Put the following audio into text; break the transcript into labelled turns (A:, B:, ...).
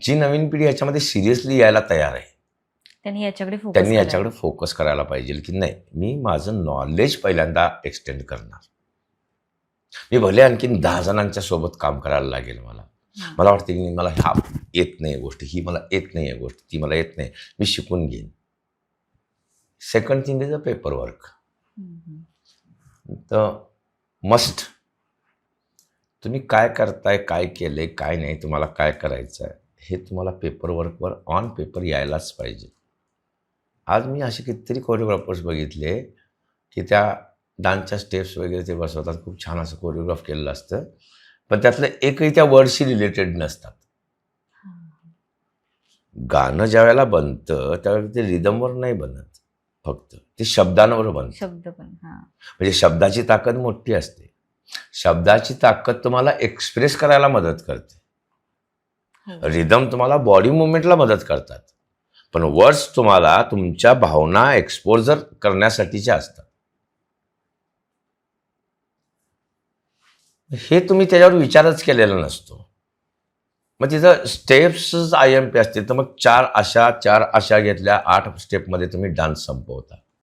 A: जी नवीन पिढी याच्यामध्ये सिरियसली यायला तयार आहे
B: त्यांनी
A: त्यांनी याच्याकडे फोकस करायला पाहिजे की नाही, मी माझं नॉलेज पहिल्यांदा एक्सटेंड करणार. मी भले आणखीन 10 जणांच्या सोबत काम करायला लागेल, मला वाटतं की मला हा येत नाही गोष्ट, ही मला येत नाही आहे गोष्ट, ती मला येत नाही, मी शिकून घेईन. Second thing is a paper work. तर मस्ट तुम्ही काय करताय, काय केलंय, काय नाही, तुम्हाला काय करायचं आहे हे तुम्हाला पेपर वर्कवर ऑन पेपर यायलाच पाहिजे. आज मी असे कितीतरी कोरिओग्राफर्स बघितले की त्या डान्सच्या स्टेप्स वगैरे ते बसवतात, खूप छान असं कोरिओग्राफ केलेलं असतं, पण त्यातलं एकही त्या वर्डशी रिलेटेड नसतात. गाणं ज्या वेळेला बनतं त्यावेळेला ते रिदमवर नाही बनत, फक्त ते शब्दांवर बनतं.
B: शब्द पण
A: म्हणजे शब्दाची ताकद मोठी असते. शब्दाची ताकद तुम्हाला एक्सप्रेस करायला मदत करते. रिदम तुम्हाला बॉडी मुवमेंटला मदत करतात, पण वर्ड्स तुम्हाला तुमच्या भावना एक्सपोजर करण्यासाठीच्या असतात. हे तुम्ही त्याच्यावर विचारच केलेला नसतो. मग तिथं स्टेप्स IMP असतील तर मग 4 अशा घेतल्या, 8 स्टेपमध्ये तुम्ही डान्स संपवता.